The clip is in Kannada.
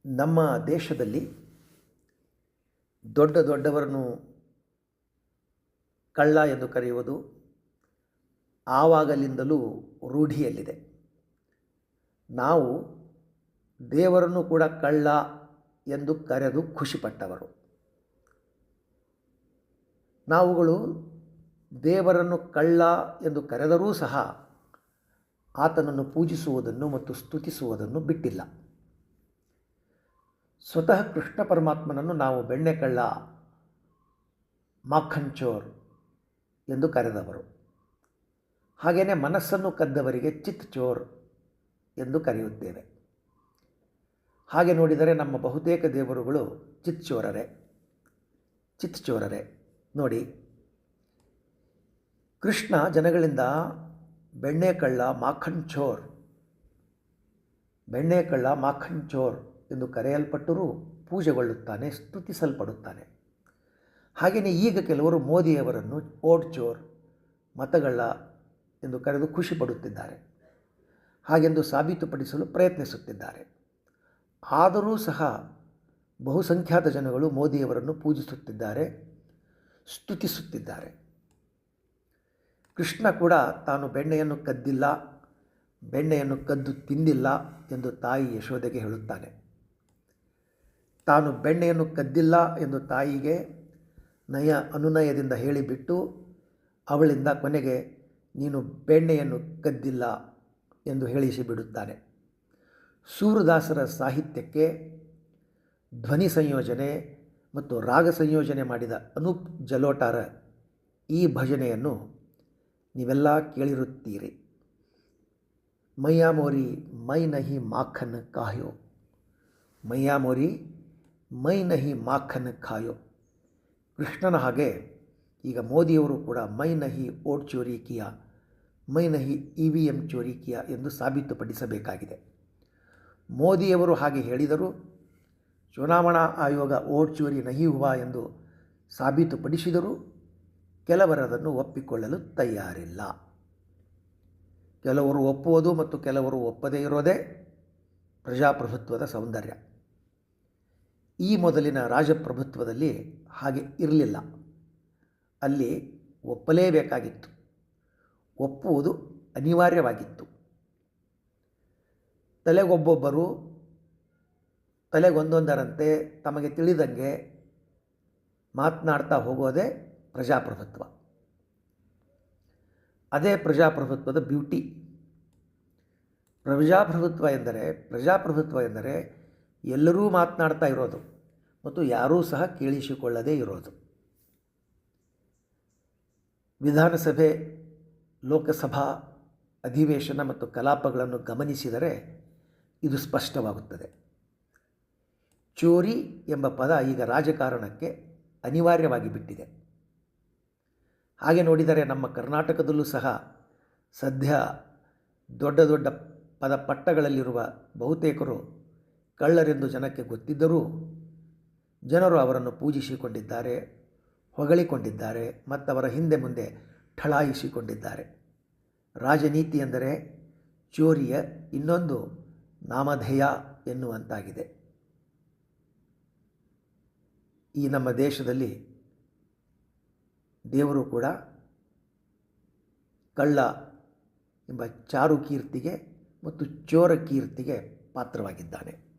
ನಮ್ಮ ದೇಶದಲ್ಲಿ ದೊಡ್ಡ ದೊಡ್ಡವರನ್ನು ಕಳ್ಳ ಎಂದು ಕರೆಯುವುದು ಆವಾಗಲಿಂದಲೂ ರೂಢಿಯಲ್ಲಿದೆ. ನಾವು ದೇವರನ್ನು ಕೂಡ ಕಳ್ಳ ಎಂದು ಕರೆದು ಖುಷಿಪಟ್ಟವರು. ನಾವುಗಳು ದೇವರನ್ನು ಕಳ್ಳ ಎಂದು ಕರೆದರೂ ಸಹ ಆತನನ್ನು ಪೂಜಿಸುವುದನ್ನು ಮತ್ತು ಸ್ತುತಿಸುವುದನ್ನು ಬಿಟ್ಟಿಲ್ಲ. ಸ್ವತಃ ಕೃಷ್ಣ ಪರಮಾತ್ಮನನ್ನು ನಾವು ಬೆಣ್ಣೆಕಳ್ಳ, ಮಾಖನ್ ಚೋರ್ ಎಂದು ಕರೆದವರು. ಹಾಗೆಯೇ ಮನಸ್ಸನ್ನು ಕದ್ದವರಿಗೆ ಚಿತ್ ಚೋರ್ ಎಂದು ಕರೆಯುತ್ತೇವೆ. ಹಾಗೆ ನೋಡಿದರೆ ನಮ್ಮ ಬಹುತೇಕ ದೇವರುಗಳು ಚಿತ್ ಚೋರರೇ. ನೋಡಿ, ಕೃಷ್ಣ ಜನಗಳಿಂದ ಬೆಣ್ಣೆಕಳ್ಳ, ಮಾಖನ್ ಚೋರ್ ಎಂದು ಕರೆಯಲ್ಪಟ್ಟರೂ ಪೂಜೆಗೊಳ್ಳುತ್ತಾನೆ, ಸ್ತುತಿಸಲ್ಪಡುತ್ತಾನೆ. ಹಾಗೆಯೇ ಈಗ ಕೆಲವರು ಮೋದಿಯವರನ್ನು ಓಟ್ ಚೋರ್, ಮತಗಳ್ಳ ಎಂದು ಕರೆದು ಖುಷಿಪಡುತ್ತಿದ್ದಾರೆ. ಹಾಗೆಂದು ಸಾಬೀತುಪಡಿಸಲು ಪ್ರಯತ್ನಿಸುತ್ತಿದ್ದಾರೆ. ಆದರೂ ಸಹ ಬಹುಸಂಖ್ಯಾತ ಜನಗಳು ಮೋದಿಯವರನ್ನು ಪೂಜಿಸುತ್ತಿದ್ದಾರೆ, ಸ್ತುತಿಸುತ್ತಿದ್ದಾರೆ. ಕೃಷ್ಣ ಕೂಡ ತಾನು ಬೆಣ್ಣೆಯನ್ನು ಕದ್ದಿಲ್ಲ, ಬೆಣ್ಣೆಯನ್ನು ಕದ್ದು ತಿಂದಿಲ್ಲ ಎಂದು ತಾಯಿ ಯಶೋದೆಗೆ ಹೇಳುತ್ತಾನೆ. ತಾನು ಬೆಣ್ಣೆಯನ್ನು ಕದ್ದಿಲ್ಲ ಎಂದು ತಾಯಿಗೆ ಅನುನಯದಿಂದ ಹೇಳಿಬಿಟ್ಟು ಅವಳಿಂದ ಕೊನೆಗೆ ನೀನು ಬೆಣ್ಣೆಯನ್ನು ಕದ್ದಿಲ್ಲ ಎಂದು ಹೇಳಿಸಿಬಿಡುತ್ತಾನೆ. ಸೂರದಾಸರ ಸಾಹಿತ್ಯಕ್ಕೆ ಧ್ವನಿ ಸಂಯೋಜನೆ ಮತ್ತು ರಾಗ ಸಂಯೋಜನೆ ಮಾಡಿದ ಅನೂಪ್ ಜಲೋಟಾರ ಈ ಭಜನೆಯನ್ನು ನೀವೆಲ್ಲ ಕೇಳಿರುತ್ತೀರಿ. ಮೈಯಾ ಮೋರಿ ಮೈ ನಹಿ ಮಾಖನ್ ಕಾಯೋ, ಮೈಯಾ ಮೋರಿ ಮೈ ನಹಿ ಮಾಖನ್ ಖಾಯೋ. ಕೃಷ್ಣನ ಹಾಗೆ ಈಗ ಮೋದಿಯವರು ಕೂಡ ಮೈ ನಹಿ ಓಟ್ ಚೋರಿ ಕಿಯಾ, ಮೈ ನಹಿ EVM ಚೋರಿ ಕಿಯಾ ಎಂದು ಸಾಬೀತುಪಡಿಸಬೇಕಾಗಿದೆ. ಮೋದಿಯವರು ಹಾಗೆ ಹೇಳಿದರು, ಚುನಾವಣಾ ಆಯೋಗ ಓಟ್ ಚೋರಿ ನಹಿ ಹುವಾ ಎಂದು ಸಾಬೀತುಪಡಿಸಿದರೂ ಕೆಲವರದನ್ನು ಒಪ್ಪಿಕೊಳ್ಳಲು ತಯಾರಿಲ್ಲ. ಕೆಲವರು ಒಪ್ಪುವುದು ಮತ್ತು ಕೆಲವರು ಒಪ್ಪದೇ ಇರೋದೇ ಪ್ರಜಾಪ್ರಭುತ್ವದ ಸೌಂದರ್ಯ. ಈ ಮೊದಲಿನ ರಾಜಪ್ರಭುತ್ವದಲ್ಲಿ ಹಾಗೆ ಇರಲಿಲ್ಲ. ಅಲ್ಲಿ ಒಪ್ಪಲೇಬೇಕಾಗಿತ್ತು, ಒಪ್ಪುವುದು ಅನಿವಾರ್ಯವಾಗಿತ್ತು. ತಲೆಗೊಬ್ಬೊಬ್ಬರು ತಲೆಗೊಂದೊಂದರಂತೆ ತಮಗೆ ತಿಳಿದಂಗೆ ಮಾತನಾಡ್ತಾ ಹೋಗೋದೇ ಪ್ರಜಾಪ್ರಭುತ್ವ. ಅದೇ ಪ್ರಜಾಪ್ರಭುತ್ವದ ಬ್ಯೂಟಿ. ಪ್ರಜಾಪ್ರಭುತ್ವ ಎಂದರೆ ಎಲ್ಲರೂ ಮಾತನಾಡ್ತಾ ಇರೋದು ಮತ್ತು ಯಾರೂ ಸಹ ಕೇಳಿಸಿಕೊಳ್ಳದೇ ಇರೋದು. ವಿಧಾನಸಭೆ, ಲೋಕಸಭಾ ಅಧಿವೇಶನ ಮತ್ತು ಕಲಾಪಗಳನ್ನು ಗಮನಿಸಿದರೆ ಇದು ಸ್ಪಷ್ಟವಾಗುತ್ತದೆ. ಚೋರಿ ಎಂಬ ಪದ ಈಗ ರಾಜಕಾರಣಕ್ಕೆ ಅನಿವಾರ್ಯವಾಗಿ ಬಿಟ್ಟಿದೆ. ಹಾಗೆ ನೋಡಿದರೆ ನಮ್ಮ ಕರ್ನಾಟಕದಲ್ಲೂ ಸಹ ಸದ್ಯ ದೊಡ್ಡ ದೊಡ್ಡ ಪಟ್ಟಗಳಲ್ಲಿರುವ ಬಹುತೇಕರು ಕಳ್ಳರೆಂದು ಜನಕ್ಕೆ ಗೊತ್ತಿದ್ದರೂ ಜನರು ಅವರನ್ನು ಪೂಜಿಸಿಕೊಂಡಿದ್ದಾರೆ, ಹೊಗಳಿಕೊಂಡಿದ್ದಾರೆ ಮತ್ತು ಅವರ ಹಿಂದೆ ಮುಂದೆ ಠಳಾಯಿಸಿಕೊಂಡಿದ್ದಾರೆ. ರಾಜನೀತಿ ಎಂದರೆ ಚೋರಿಯ ಇನ್ನೊಂದು ನಾಮಧೇಯ ಎನ್ನುವಂತಾಗಿದೆ. ಈ ನಮ್ಮ ದೇಶದಲ್ಲಿ ದೇವರು ಕೂಡ ಕಳ್ಳ ಎಂಬ ಚಾರು ಕೀರ್ತಿಗೆ ಮತ್ತು ಚೋರ ಕೀರ್ತಿಗೆ ಪಾತ್ರವಾಗಿದ್ದಾನೆ.